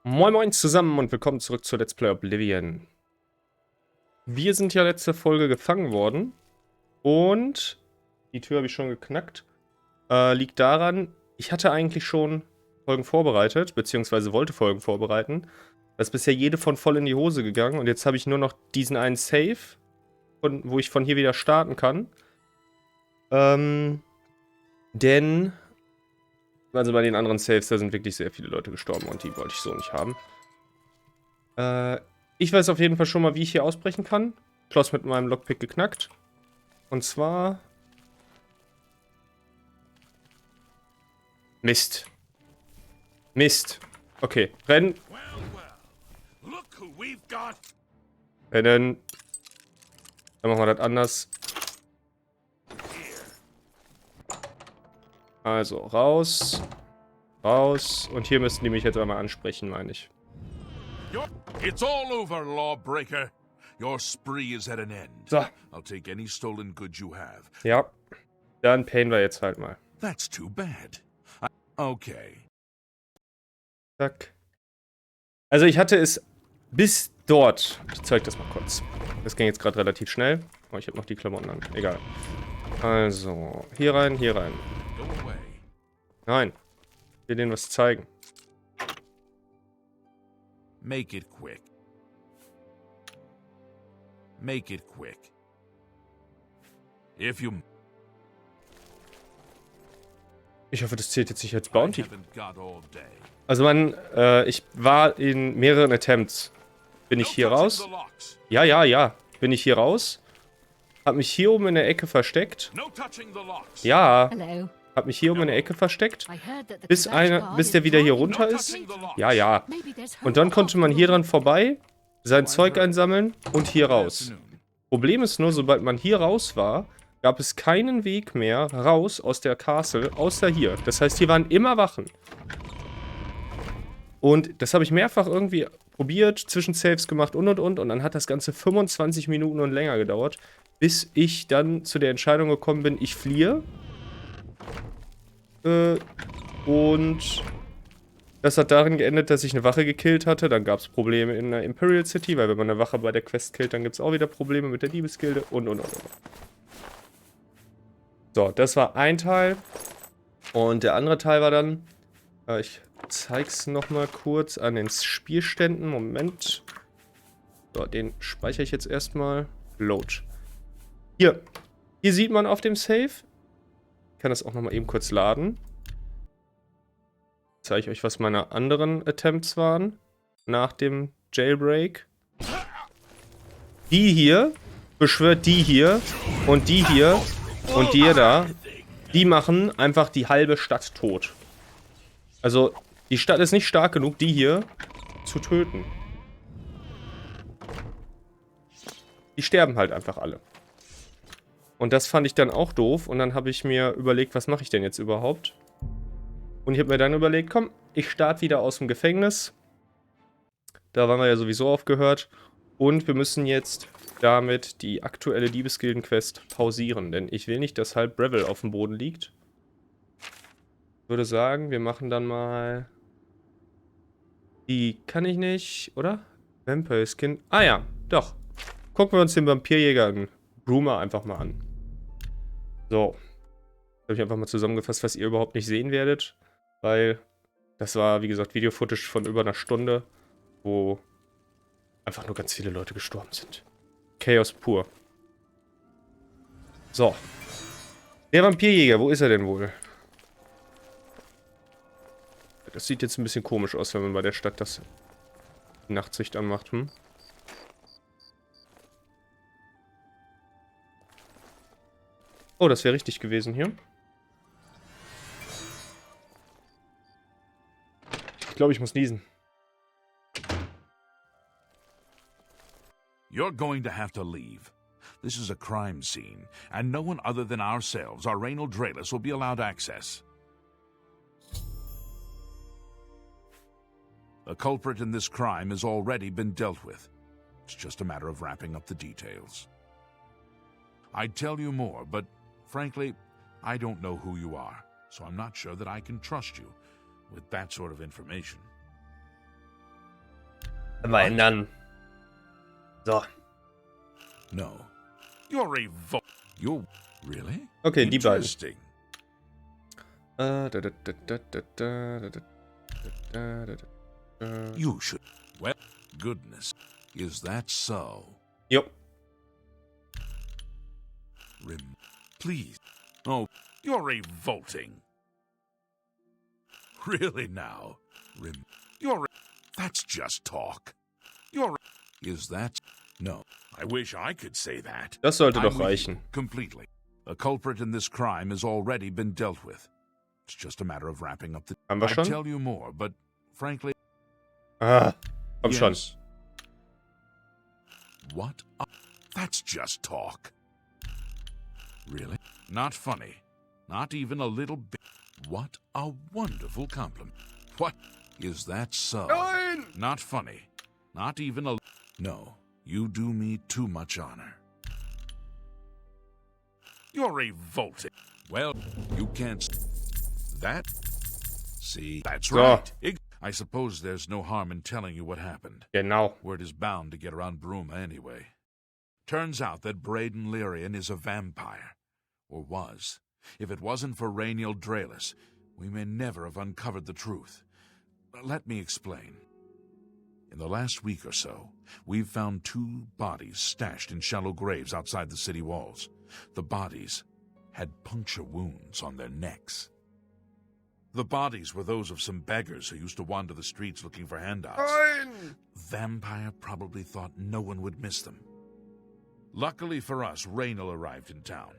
Moin Moin zusammen und willkommen zurück zu Let's Play Oblivion. Wir sind ja letzte Folge gefangen worden und die Tür habe ich schon geknackt. Liegt daran, ich hatte eigentlich schon Folgen vorbereitet, beziehungsweise wollte Folgen vorbereiten. Da ist bisher jede von voll in die Hose gegangen und jetzt habe ich nur noch diesen einen Save, wo ich von hier wieder starten kann. Denn, also bei den anderen Saves, da sind wirklich sehr viele Leute gestorben und die wollte ich so nicht haben. Ich weiß auf jeden Fall schon mal, wie ich hier ausbrechen kann. Schloss mit meinem Lockpick geknackt. Und zwar... Mist. Mist. Okay, rennen. Rennen. Dann machen wir das anders. Also, raus. Raus. Und hier müssten die mich jetzt einmal ansprechen, meine ich. It's all over, lawbreaker. Your spree is at an end. So. I'll take any stolen goods you have. Ja. Dann payen wir jetzt halt mal. That's too bad. Okay. Zack. Also ich hatte es bis dort. Ich zeig das mal kurz. Das ging jetzt gerade relativ schnell. Oh, ich habe noch die Klamotten an. Egal. Also, hier rein, hier rein. Go away. Nein. Ich will denen was zeigen. Make it quick. Make it quick. If you... Ich hoffe, das zählt jetzt nicht als I Bounty. haven't got all day. Also ich war in mehreren Attempts. Bin ich hier raus? Ja, ja, ja. Bin ich hier raus? Hab mich hier oben in der Ecke versteckt. No touching the locks. Ja. Hello. Hab mich hier oben in der Ecke versteckt. I heard that the Bis der wieder hier runter ist. Ja, ja. Und dann konnte man hier dran vorbei, sein Zeug einsammeln und hier raus. Problem ist nur, sobald man hier raus war, gab es keinen Weg mehr raus aus der Castle, außer hier. Das heißt, hier waren immer Wachen. Und das habe ich mehrfach irgendwie probiert, Zwischensaves gemacht und. Und dann hat das Ganze 25 Minuten und länger gedauert, bis ich dann zu der Entscheidung gekommen bin, ich fliehe. Und das hat darin geendet, dass ich eine Wache gekillt hatte. Dann gab es Probleme in der Imperial City, weil wenn man eine Wache bei der Quest killt, dann gibt es auch wieder Probleme mit der Diebesgilde und. So, das war ein Teil. Und der andere Teil war dann, ich zeig's nochmal kurz an den Spielständen. Moment. So, den speichere ich jetzt erstmal. Load. Hier. Hier sieht man auf dem Save. Ich kann das auch nochmal eben kurz laden. Zeige ich euch, was meine anderen Attempts waren. Nach dem Jailbreak. Die hier beschwört die hier. Und die hier. Und die da. Die machen einfach die halbe Stadt tot. Also, die Stadt ist nicht stark genug, die hier zu töten. Die sterben halt einfach alle. Und das fand ich dann auch doof. Und dann habe ich mir überlegt, was mache ich denn jetzt überhaupt? Und ich habe mir dann überlegt, komm, ich starte wieder aus dem Gefängnis. Da waren wir ja sowieso aufgehört. Und wir müssen jetzt damit die aktuelle Diebesgilden-Quest pausieren. Denn ich will nicht, dass halb Bravil auf dem Boden liegt. Ich würde sagen, wir machen dann mal... Die kann ich nicht, oder? Vampire Skin. Ah ja, doch. Gucken wir uns den Vampirjäger in Bruma einfach mal an. So. Habe ich einfach mal zusammengefasst, was ihr überhaupt nicht sehen werdet. Weil das war, wie gesagt, Video-Footage von über einer Stunde, wo einfach nur ganz viele Leute gestorben sind. Chaos pur. So. Der Vampirjäger, wo ist er denn wohl? Das sieht jetzt ein bisschen komisch aus, wenn man bei der Stadt das Nachtsicht anmacht, hm? Oh, das wäre richtig gewesen hier. Ich glaube, ich muss niesen. You're going to have to leave. This is a crime scene, and no one other than ourselves, our Reynal Draelus, will be allowed access. The culprit in this crime has already been dealt with. It's just a matter of wrapping up the details. I'd tell you more, but frankly, I don't know who you are, so I'm not sure that I can trust you with that sort of information. Mal ändern. So. No. You're a You're really? Okay, die beiden. Interesting. You should. Well, goodness. Is that so? Jo. Please. Oh, you're revolting. Really now? You're. That's just talk. You're. Is that? No. I wish I could say that. Das sollte doch reichen. Completely. A culprit in this crime has already been dealt with. It's just a matter of wrapping up the. Haben wir schon? I'd tell you more, but frankly. Ah, komm schon. What? That's just talk. Really? Not funny. Not even a little bit. What a wonderful compliment. What? Is that so? Nein! Not funny. Not even a. No, you do me too much honor. You're revolting. Well, you can't. That? See, that's So. right. I suppose there's no harm in telling you what happened. Genau. Word is bound to get around Bruma anyway. Turns out that Braden Lyrian is a vampire. Or was. If it wasn't for Rainiel Draelis, we may never have uncovered the truth. Let me explain. In the last week or so, we've found 2 bodies stashed in shallow graves outside the city walls. The bodies had puncture wounds on their necks. The bodies were those of some beggars who used to wander the streets looking for handouts. Nein! Vampire probably thought no one would miss them. Luckily for us, Rainiel arrived in town.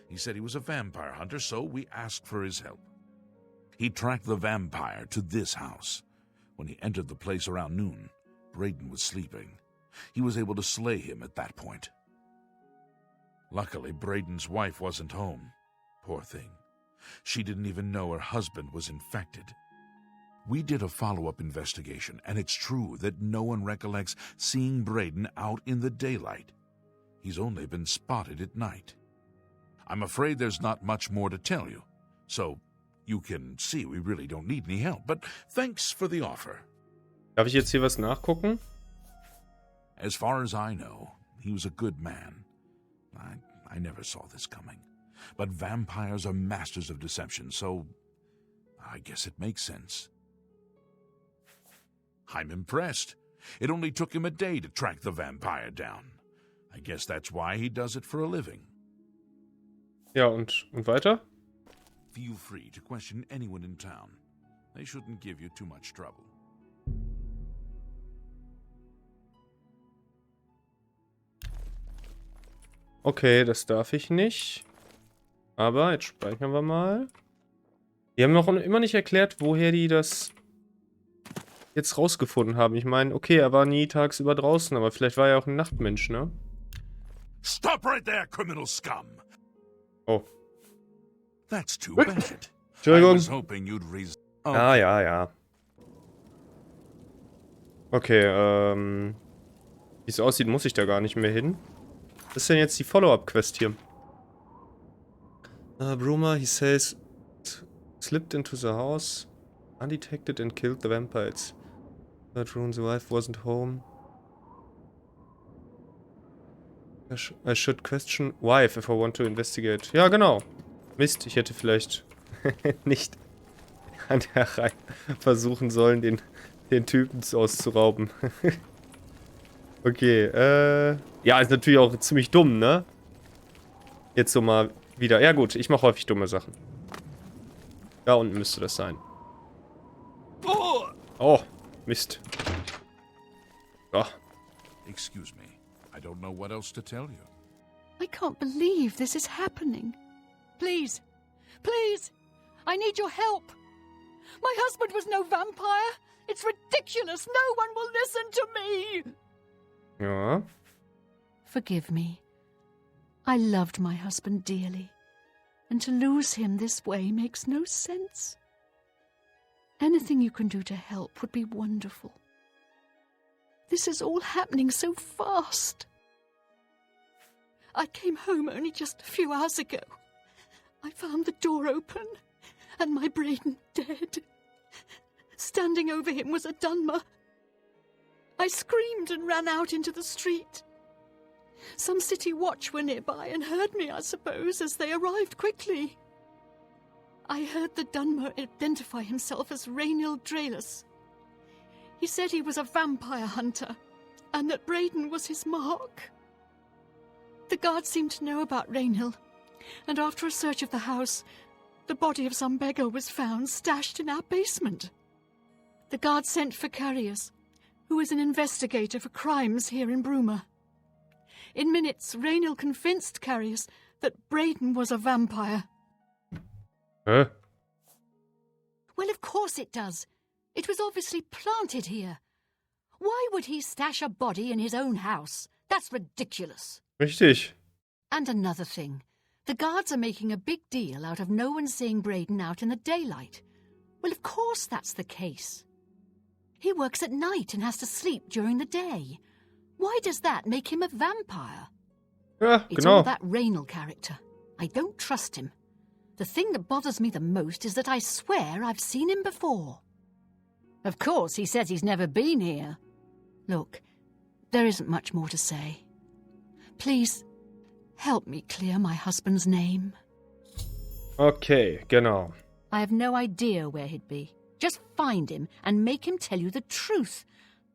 He said he was a vampire hunter, so we asked for his help. He tracked the vampire to this house. When he entered the place around noon, Braden was sleeping. He was able to slay him at that point. Luckily, Braden's wife wasn't home. Poor thing. She didn't even know her husband was infected. We did a follow-up investigation, and it's true that no one recollects seeing Braden out in the daylight. He's only been spotted at night. I'm afraid there's not much more to tell you, so you can see we really don't need any help, but thanks for the offer. Darf ich jetzt hier was nachgucken? As far as I know, he was a good man. I never saw this coming. But vampires are masters of deception, so I guess it makes sense. I'm impressed. It only took him a day to track the vampire down. I guess that's why he does it for a living. Ja, und weiter? Feel free to question anyone in town. They shouldn't give you too much trouble. Okay, das darf ich nicht. Aber jetzt speichern wir mal. Die haben noch immer nicht erklärt, woher die das jetzt rausgefunden haben. Ich meine, okay, er war nie tagsüber draußen, aber vielleicht war er auch ein Nachtmensch, ne? Stop right there, criminal scum! Oh. That's too bad. Entschuldigung. I was hoping you'd Oh. Ah, ja. Okay, wie es aussieht, muss ich da gar nicht mehr hin. Was ist denn jetzt die Follow-up-Quest hier? Bruma, he says, slipped into the house, undetected and killed the vampires. That room, the wife wasn't home. I should question wife if I want to investigate. Ja, genau. Mist, ich hätte vielleicht nicht an der Reihe versuchen sollen, den Typen auszurauben. Okay, ja, ist natürlich auch ziemlich dumm, ne? Jetzt so mal wieder. Ja gut, ich mache häufig dumme Sachen. Da unten müsste das sein. Oh, Mist. So. Excuse me. I don't know what else to tell you. I can't believe this is happening. Please, please, I need your help. My husband was no vampire. It's ridiculous. No one will listen to me. Ja. Forgive me. I loved my husband dearly, and to lose him this way makes no sense. Anything you can do to help would be wonderful. This is all happening so fast. I came home only just a few hours ago. I found the door open and my Braden dead. Standing over him was a Dunmer. I screamed and ran out into the street. Some city watch were nearby and heard me, I suppose, as they arrived quickly. I heard the Dunmer identify himself as Rainil Draelus. He said he was a vampire hunter, and that Braden was his mark. The guards seemed to know about Rainil, and after a search of the house, the body of some beggar was found stashed in our basement. The guards sent for Kuriose, who is an investigator for crimes here in Bruma. In minutes, Rainil convinced Kuriose that Braden was a vampire. Huh? Well, of course it does. It was obviously planted here. Why would he stash a body in his own house? That's ridiculous. Richtig. And another thing. The guards are making a big deal out of no one seeing Braden out in the daylight. Well, of course that's the case. He works at night and has to sleep during the day. Why does that make him a vampire? Ja, It's genau. all that Rainil character. I don't trust him. The thing that bothers me the most is that I swear I've seen him before. Of course, he says he's never been here. Look, there isn't much more to say. Please, help me clear my husband's name. Okay, genau. I have no idea where he'd be. Just find him and make him tell you the truth.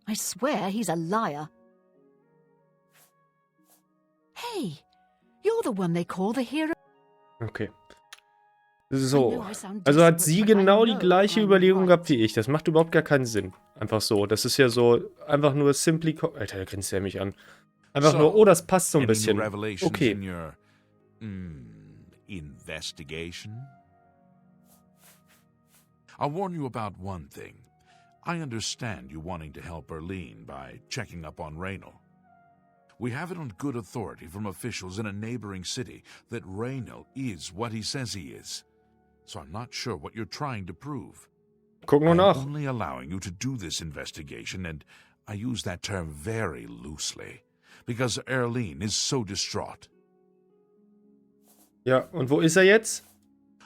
I swear he's a liar. Hey, you're the one they call the hero. Okay. So. Also hat sie genau die gleiche Überlegung gehabt wie ich. Das macht überhaupt gar keinen Sinn. Einfach so. Das ist ja so, einfach nur simply... Alter, da grinst er mich an. Einfach nur, oh, das passt so ein bisschen. Okay. In your, investigation? I'll warn you about one thing. I understand you wanting to help Erlene by checking up on Rainil. We have it on good authority from officials in a neighboring city that Rainil is what he says he is. So I'm not sure what you're trying to prove. Gucken wir nach. I'm only allowing you to do this investigation, and I use that term very loosely, because Erlene is so distraught. Ja, und wo ist er jetzt?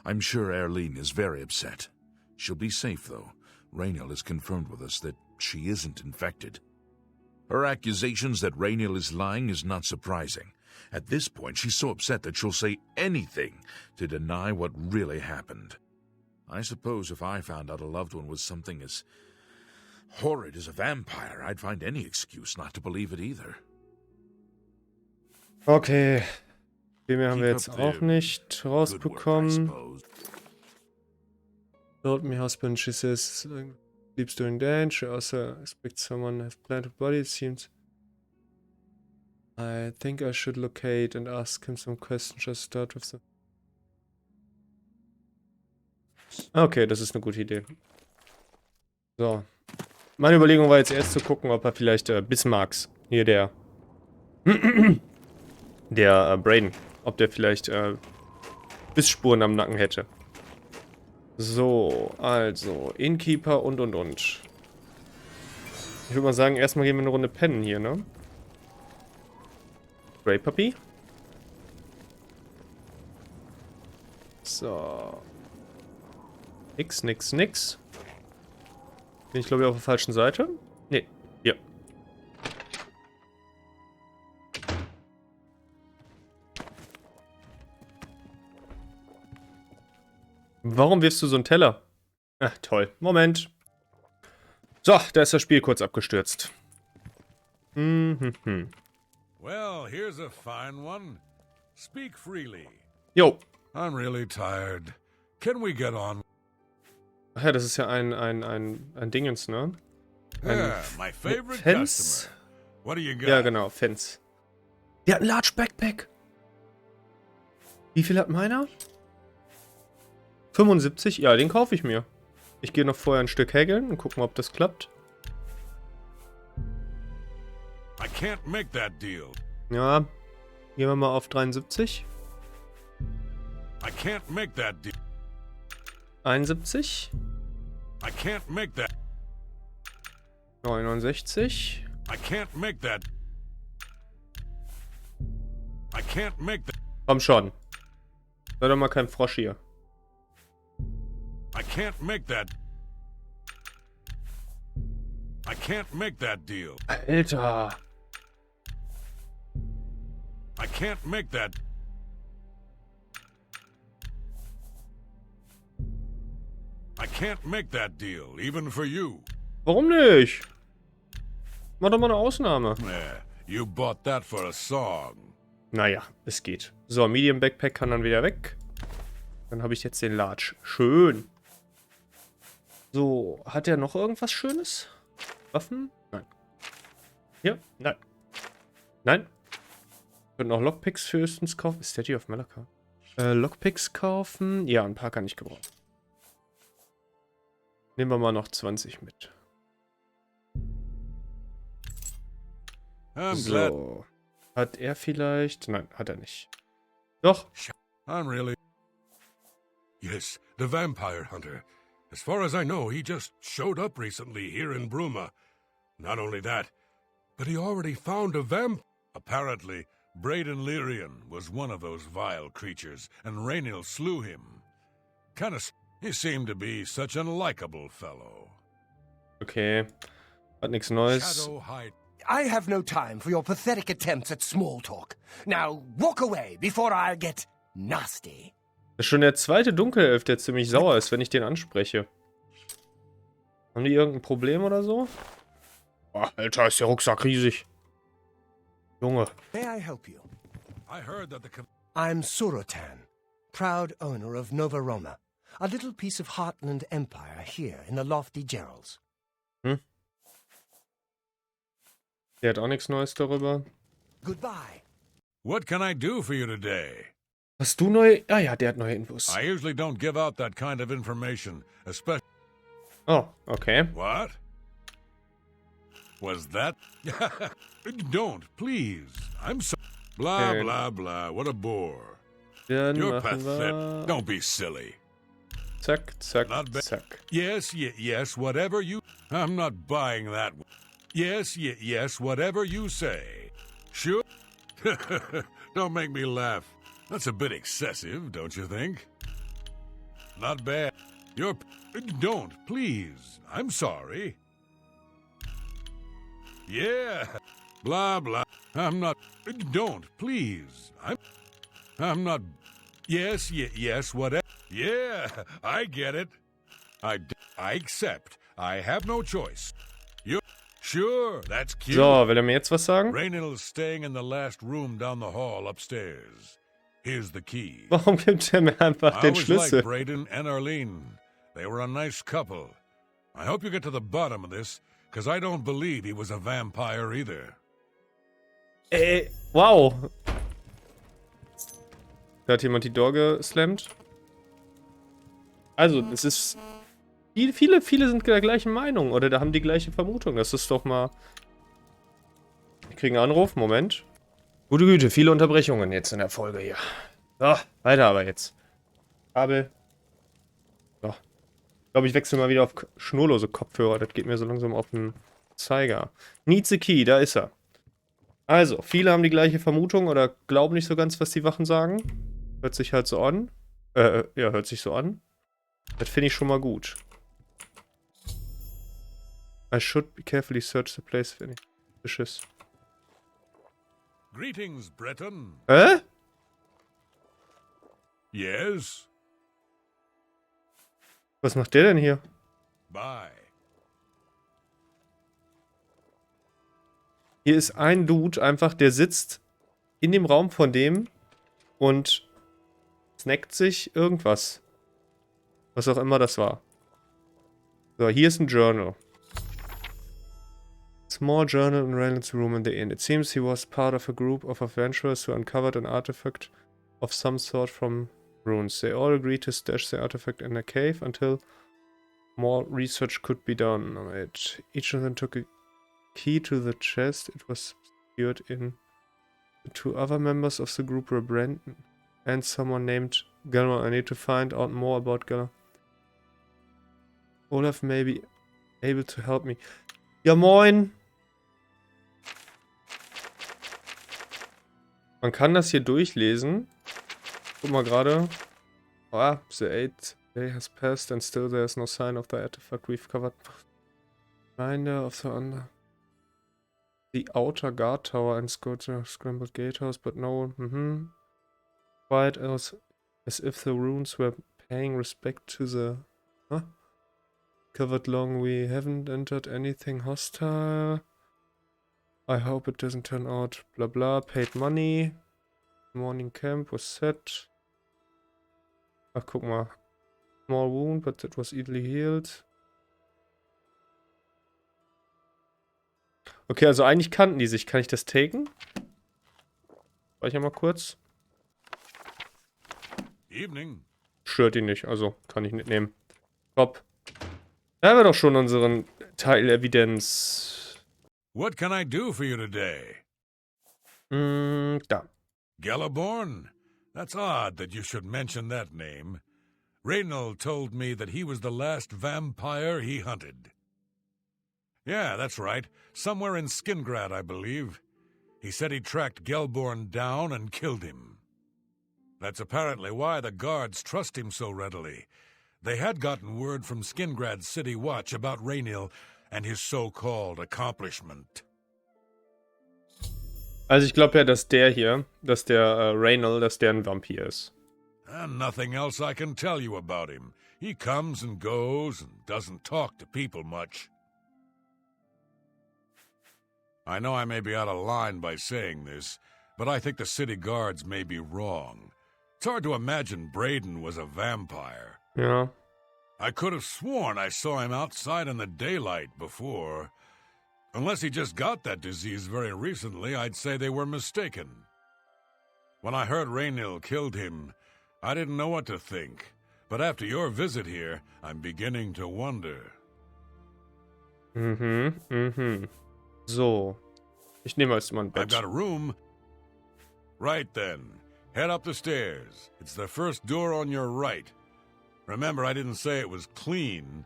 I'm sure Erlene is very upset. She'll be safe, though. Rainil has confirmed with us that she isn't infected. Her accusations that Rainil is lying is not surprising. At this point, she's so upset that she'll say anything to deny what really happened. I suppose if I found out a loved one was something as horrid as a vampire, I'd find any excuse not to believe it either. Okay. Viel mehr haben wir jetzt auch nicht rausbekommen. Told me husband, she says, sleeps during day. She also expects someone has planted body, it seems. I think I should locate and ask him some questions. Just start with the... Okay, das ist eine gute Idee. So. Meine Überlegung war jetzt erst zu gucken, ob er vielleicht Bismarcks, hier der Braden, ob der vielleicht Bissspuren am Nacken hätte. So, also, Innkeeper und. Ich würde mal sagen, erstmal gehen wir eine Runde pennen hier, ne? Grey Puppy. So. Nix. Bin ich, glaube ich, auf der falschen Seite? Nee, hier. Warum wirfst du so einen Teller? Ach, toll. Moment. So, da ist das Spiel kurz abgestürzt. Well, here's a fine one. Speak freely. Jo. I'm really tired. Can we get on? Ach ja, das ist ja ein Dingens, ne? Yeah, my favorite Fence? customer. What do you got? Ja, genau, Fence. Der hat einen Large Backpack. Wie viel hat meiner? 75? Ja, den kaufe ich mir. Ich gehe noch vorher ein Stück häkeln und gucken, ob das klappt. I can't make that deal. Ja, gehen wir mal auf 73. I can't make that deal. 71. I can't make that. 69. I can't make that. I can't make that. Komm schon. Sei doch mal kein Frosch hier. I can't make that. I can't make that deal. Alter. I can't make that. I can't make that deal, even for you. Warum nicht? Mach doch mal eine Ausnahme. Yeah, you bought that for a song. Naja, es geht. So, Medium Backpack kann dann wieder weg. Dann habe ich jetzt den Large. Schön. So, hat er noch irgendwas Schönes? Waffen? Nein. Hier? Nein. Nein. Können auch Lockpicks höchstens kaufen. Ist der die auf Malaka? Lockpicks kaufen. Ja, ein paar kann ich gebrauchen. Nehmen wir mal noch 20 mit. So. Hat er vielleicht... Nein, hat er nicht. Doch. I'm really... Yes, the vampire hunter. As far as I know, he just showed up recently here in Bruma. Not only that, but he already found a vamp. Apparently, Braden Lyrian was one of those vile creatures, and Rainil slew him. He seemed to be such an likable fellow. Okay. Hat nichts Neues. Shadow hide. I have no time for your pathetic attempts at small talk. Now, walk away before I get nasty. Das ist schon der zweite Dunkelelf, der ziemlich sauer ist, wenn ich den anspreche. Haben die irgendein Problem oder so? Oh, Alter, ist der Rucksack riesig. Junge. May I help you? I heard that the... I'm Surotan, proud owner of Nova Roma, a little piece of Heartland Empire here in the lofty Gerals. Hm? Der hat auch nichts Neues darüber. Goodbye. What can I do for you today? Hast du neue... Ah ja, der hat neue Infos. I usually don't give out that kind of information, especially... Oh, okay. What? Was that? Don't, please. I'm so... Blah, Okay. blah, blah. What a bore. Dann You're machen pathetic. wir... Don't be silly. Zack, zack, Not bad. zack. Yes, whatever you... I'm not buying that. Yes, whatever you say. Sure? Don't make me laugh. That's a bit excessive, don't you think? Not bad. Don't, please. I'm sorry. Yeah. Blah, blah. I'm not... Don't, please. I'm not... Yes, whatever. Yeah, I get it. I accept. I have no choice. Sure, that's cute. So, will er mir jetzt was sagen? Rainil is staying in the last room down the hall upstairs. Here's the key. Warum gibt er mir einfach I den always Schlüssel? liked Braden and Arlene. They were a nice couple. I hope you get to the bottom of this, because I don't believe he was a vampire either. Wow. Da hat jemand die Door geslammt. Also, es ist... Viele sind der gleichen Meinung. Oder da haben die gleiche Vermutung. Das ist doch mal... Wir kriegen einen Anruf. Moment. Gute Güte, viele Unterbrechungen jetzt in der Folge hier. So, weiter aber jetzt. Kabel. So. Ich glaube, ich wechsle mal wieder auf schnurlose Kopfhörer. Das geht mir so langsam auf den Zeiger. Needs a key, da ist er. Also, viele haben die gleiche Vermutung oder glauben nicht so ganz, was die Wachen sagen. Hört sich halt so an. Ja, hört sich so an. Das finde ich schon mal gut. I should be carefully search the place for any suspicious. Greetings, Breton. Hä? Yes? Was macht der denn hier? Bye. Hier ist ein Dude einfach, der sitzt in dem Raum von dem und snackt sich irgendwas. Was auch immer das war. So, hier ist ein Journal. Small journal in Raylan's room in the inn. It seems he was part of a group of adventurers who uncovered an artifact of some sort from ruins. They all agreed to stash the artifact in a cave until more research could be done on it. Each of them took a key to the chest. It was secured in. The two other members of the group were Brandon and someone named Galma. I need to find out more about Galma. Olaf may be able to help me. Ja, moin! Man kann das hier durchlesen. Guck mal gerade. Ah, the 8th day has passed and still there is no sign of the artifact we've covered. Reminder of the outer guard tower and go to scrambled gatehouse, but no, quite as if the runes were paying respect to the, covered long. We haven't entered anything hostile. I hope it doesn't turn out blah blah. Paid money. Morning camp was set. Ach, guck mal. Small wound, but it was easily healed. Okay, also eigentlich kannten die sich. Kann ich das taken? Speicher mal kurz. Evening. Stört ihn nicht, also kann ich nicht nehmen. Top. Da haben wir doch schon unseren Teil Evidenz. What can I do for you today? Da. Galaborn? That's odd that you should mention that name. Reynald told me that he was the last vampire he hunted. Yeah, that's right. Somewhere in Skingrad, I believe. He said he tracked Gelborn down and killed him. That's apparently why the guards trust him so readily. They had gotten word from Skingrad's City Watch about Reynil and his so-called accomplishment. Also ich glaube ja, dass der Reynald, dass der ein Vampir ist. And nothing else I can tell you about him. He comes and goes and doesn't talk to people much. I know I may be out of line by saying this, but I think the city guards may be wrong. It's hard to imagine Braden was a vampire. Ja. I could have sworn I saw him outside in the daylight before. Unless he just got that disease very recently, I'd say they were mistaken. When I heard Reynil killed him, I didn't know what to think. But after your visit here, I'm beginning to wonder. So. Ich nehme jetzt mal ein I've Bett. got a room. Right then. Head up the stairs. It's the first door on your right. Remember, I didn't say it was clean.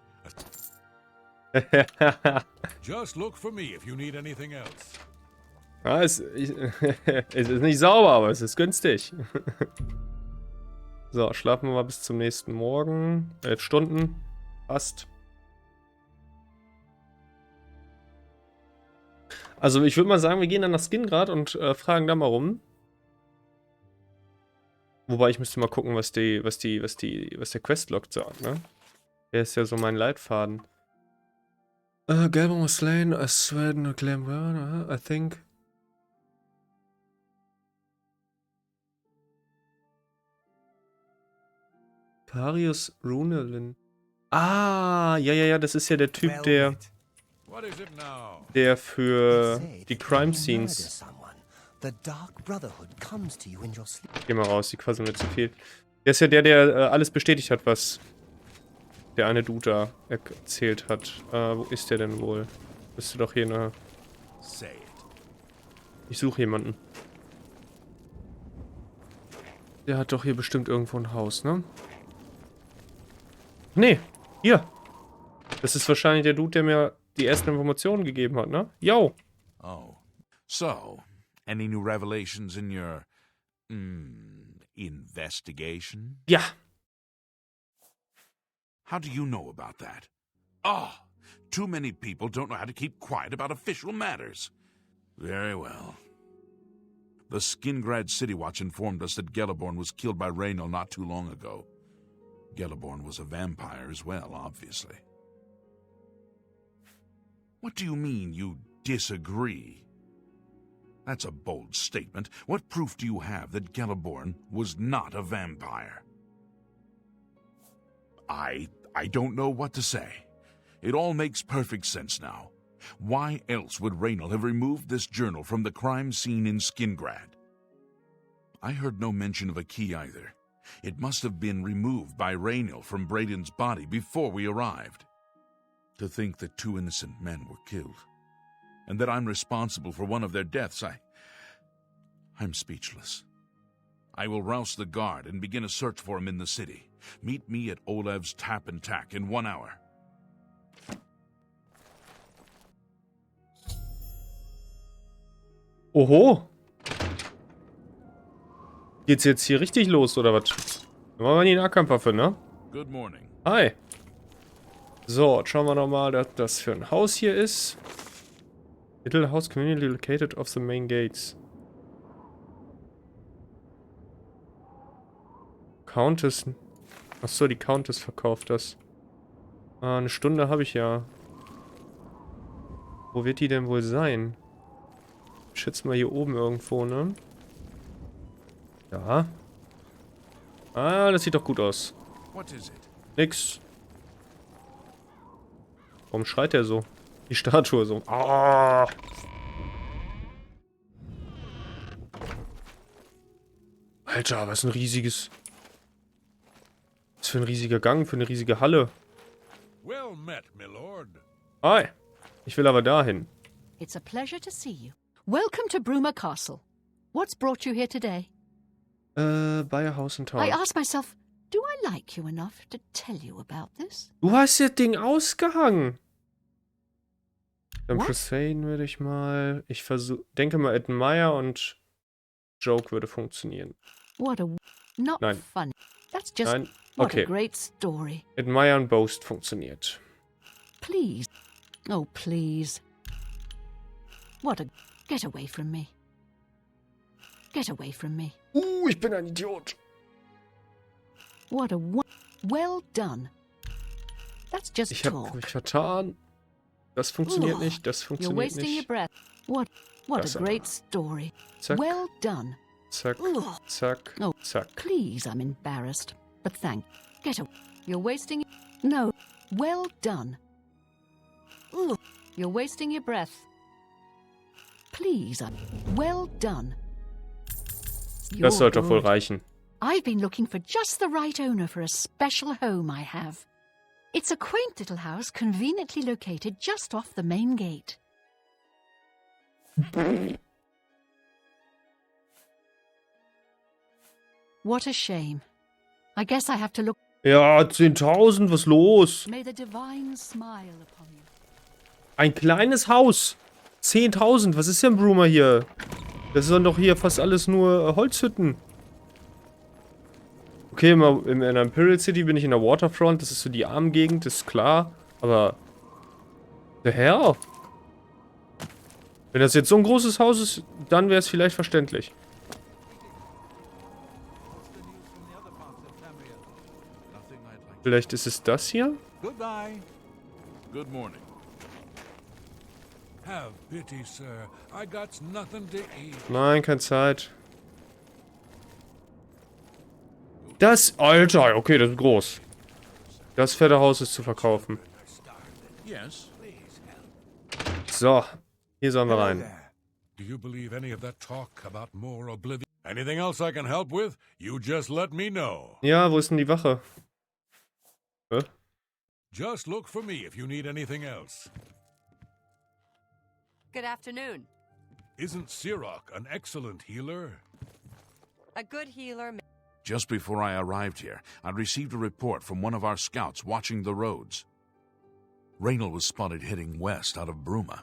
Just look for me if you need anything else. Ja, es ist nicht sauber, aber es ist günstig. So, schlafen wir mal bis zum nächsten Morgen. 11 Stunden. Passt. Also ich würde mal sagen, wir gehen dann nach Skingrad und fragen da mal rum. Wobei ich müsste mal gucken, was der Questlog sagt, ne? Der ist ja so mein Leitfaden. Gelborn was slain, I swear no claim, I think. Karius Runelin. Ah, ja, das ist ja der Typ, der für die Crime Scenes. Geh mal raus, die quasseln mir zu viel. Der ist ja der alles bestätigt hat, was der eine Dude da erzählt hat. Wo ist der denn wohl? Müsste doch hier eine... Ich suche jemanden. Der hat doch hier bestimmt irgendwo ein Haus, ne? Nee, hier. Das ist wahrscheinlich der Dude, der mir die ersten Informationen gegeben hat, ne? Yo. Oh. So, any new revelations in your... investigation? Ja. How do you know about that? Oh, too many people don't know how to keep quiet about official matters. Very well. The Skingrad City Watch informed us that Gelborn was killed by Reynil not too long ago. Gelborn was a vampire as well, obviously. What do you mean you disagree? That's a bold statement. What proof do you have that Gelborn was not a vampire? I don't know what to say. It all makes perfect sense now. Why else would Reynil have removed this journal from the crime scene in Skingrad? I heard no mention of a key either. It must have been removed by Reynil from Braden's body before we arrived. To think that 2 innocent men were killed, and that I'm responsible for one of their deaths, I'm speechless. I will rouse the guard and begin a search for him in the city. Meet me at Olev's Tap and Tack in 1 hour. Oho. Geht's jetzt hier richtig los, oder was? Dann machen wir die Nahkampfwaffe, ne? Good morning. Hi. So, jetzt schauen wir nochmal, was das für ein Haus hier ist. Little house community located off the main gates. Countess. Achso, die Countess verkauft das. Ah, eine Stunde habe ich ja. Wo wird die denn wohl sein? Ich schätze mal hier oben irgendwo, ne? Ja. Ah, das sieht doch gut aus. What is it? Nix. Warum schreit der so? Die Statue so. Ah! Alter, was ein riesiges... Was für ein riesiger Gang, für eine riesige Halle. Well met, my lord. Hi. Ich will aber dahin. It's a pleasure to see you. Welcome to Bruma Castle. What's brought you here today? Buy a house in town. I asked myself, do I like you enough to tell you about this? Du hast das Ding ausgehangen. Dann What? Crusade würde ich mal... Ich denke mal, Admire und Joke würde funktionieren. What a... Not Nein. funny. That's just... Nein? What Okay. a great story. Admire und Boast funktioniert. Please. Oh, please. What a... Get away from me. Get away from me. Ich bin ein Idiot. What a... Well done. That's just Ich habe talk. mich vertan. Das funktioniert Ugh. nicht, das You're funktioniert wasting your nicht. breath. What Das a aber. great story. Zack, Well done. zack, Ugh. zack, Oh. zack. Please, I'm embarrassed. But thank... Get away. You're wasting... No. Well done. Ugh. You're wasting your breath. Please, well done. Das sollte You're doch wohl good. reichen. I've been looking for just the right owner for a special home I have. It's a quaint little house conveniently located just off the main gate. What a shame. I guess I have to look... Ja, 10.000, was los? May the divine smile upon you. Ein kleines Haus. 10.000, was ist denn Bruma hier? Das sind doch hier fast alles nur Holzhütten. Okay, in der Imperial City bin ich in der Waterfront, das ist so die Armgegend, ist klar. Aber... Der Herr? Wenn das jetzt so ein großes Haus ist, dann wäre es vielleicht verständlich. Vielleicht ist es das hier? Goodbye. Good morning. Have pity, sir. I got nothing to eat. Nein, keine Zeit. Das, Alter, okay, das ist groß. Das fette Haus ist zu verkaufen. Yes. So, hier sollen wir rein. Do you believe any of that talk about more Oblivion? Anything else I can help with? You just let me know. Ja, wo ist denn die Wache? Hä? Just look for me if you need anything else. Good afternoon. Isn't Sirach an excellent healer? A good healer. Just before I arrived here, I received a report from one of our scouts watching the roads. Raynal was spotted heading west out of Bruma.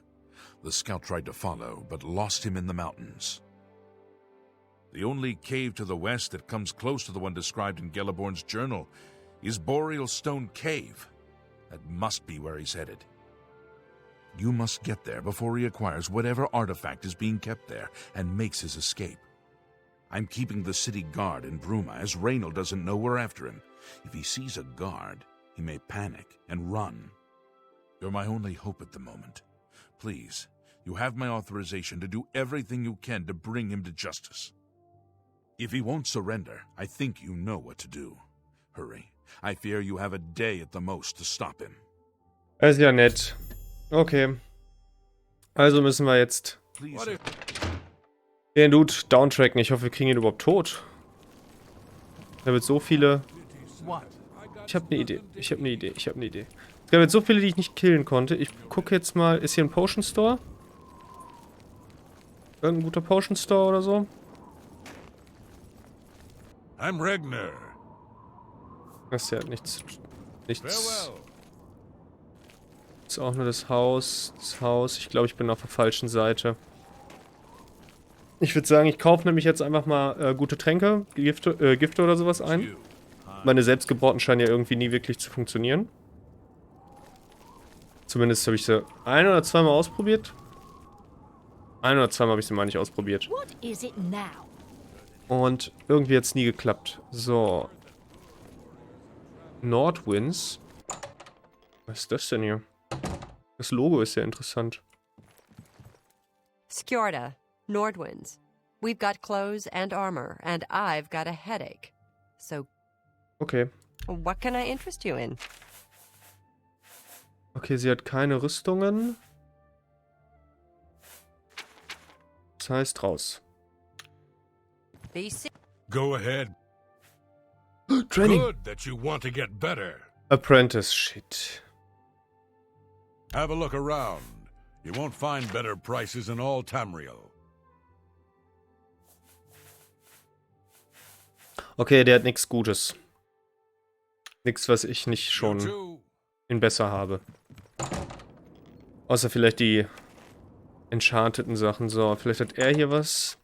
The scout tried to follow, but lost him in the mountains. The only cave to the west that comes close to the one described in Gelliborn's journal is Boreal Stone Cave. That must be where he's headed. You must get there before he acquires whatever artifact is being kept there and makes his escape. I'm keeping the city guard in Bruma, as Raynal doesn't know we're after him. If he sees a guard, he may panic and run. You're my only hope at the moment. Please, you have my authorization to do everything you can to bring him to justice. If he won't surrender, I think you know what to do. Hurry. I fear you have a day at the most to stop him. Das ist ja nett. Okay. Also müssen wir jetzt Please. den Dude downtracken. Ich hoffe, wir kriegen ihn überhaupt tot. Da wird so viele... Ich habe eine Idee. Ich habe eine Idee. Es gab jetzt so viele, die ich nicht killen konnte. Ich gucke jetzt mal, ist hier ein Potion Store? Irgendein guter Potion Store oder so? I'm Regner. Das ist ja nichts. Farewell. Ist auch nur das Haus. Ich glaube, ich bin auf der falschen Seite. Ich würde sagen, ich kaufe nämlich jetzt einfach mal gute Tränke, Gifte oder sowas ein. Meine selbstgebrauten scheinen ja irgendwie nie wirklich zu funktionieren. Zumindest habe ich sie ein- oder zweimal ausprobiert. Ein- oder zweimal habe ich sie mal nicht ausprobiert. What is it now? Und irgendwie hat es nie geklappt. So. Nordwinds. Was ist das denn hier? Das Logo ist ja interessant. Skjorda, Nordwinds. We've got clothes and armor, and I've got a headache. So, Okay. what can I interest you in? Okay, sie hat keine Rüstungen. Das heißt raus. Be se- Go ahead. Training. Good that you want to get better. Apprentice Shit. Have a look around. You won't find better prices in all Tamriel. Okay, der hat nichts Gutes. Nichts, was ich nicht You schon too. in besser habe. Außer vielleicht die enchanteten Sachen. So, vielleicht hat er hier was.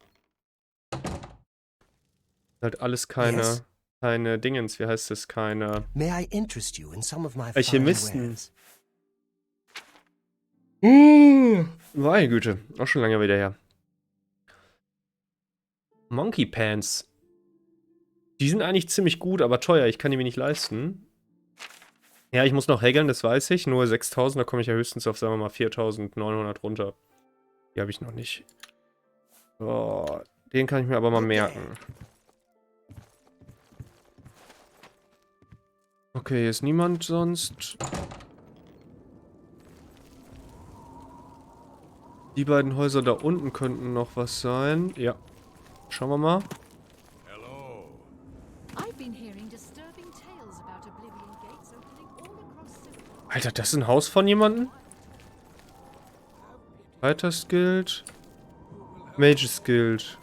Halt alles keine, Yes? keine Dingens, wie heißt es, keine May I interest you in some of my fine Alchemisten. wares? Meine Güte, auch schon lange wieder her. Monkey Pants. Die sind eigentlich ziemlich gut, aber teuer. Ich kann die mir nicht leisten. Ja, ich muss noch haggeln, das weiß ich. Nur 6.000, da komme ich ja höchstens auf, sagen wir mal, 4.900 runter. Die habe ich noch nicht. So, den kann ich mir aber mal merken. Okay, hier ist niemand sonst. Die beiden Häuser da unten könnten noch was sein. Ja. Schauen wir mal. Hello. I've been hearing disturbing tales about Oblivion gates opening all across Cyril. Alter, das ist ein Haus von jemandem? Fighters Guild. Mages Guild.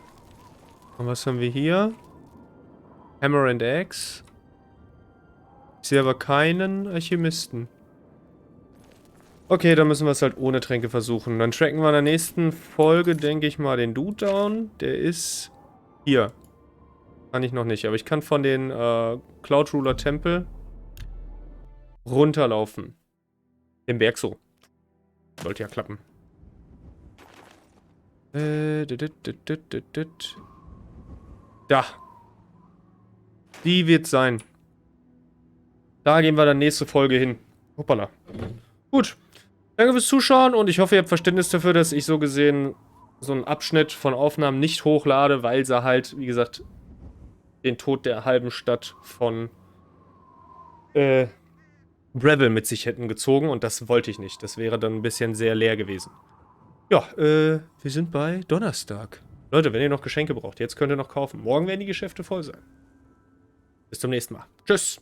Und was haben wir hier? Hammer and Axe. Ich sehe aber keinen Alchemisten. Okay, dann müssen wir es halt ohne Tränke versuchen. Dann tracken wir in der nächsten Folge, denke ich mal, den Dude down. Der ist hier. Kann ich noch nicht, aber ich kann von den Cloud Ruler Tempel runterlaufen. Den Berg so. Sollte ja klappen. Da. Die wird sein. Da gehen wir dann nächste Folge hin. Hoppala. Gut. Danke fürs Zuschauen und ich hoffe, ihr habt Verständnis dafür, dass ich so gesehen so einen Abschnitt von Aufnahmen nicht hochlade, weil sie halt, wie gesagt, den Tod der halben Stadt von Bravil mit sich hätten gezogen und das wollte ich nicht. Das wäre dann ein bisschen sehr leer gewesen. Ja, wir sind bei Donnerstag. Leute, wenn ihr noch Geschenke braucht, jetzt könnt ihr noch kaufen. Morgen werden die Geschäfte voll sein. Bis zum nächsten Mal. Tschüss.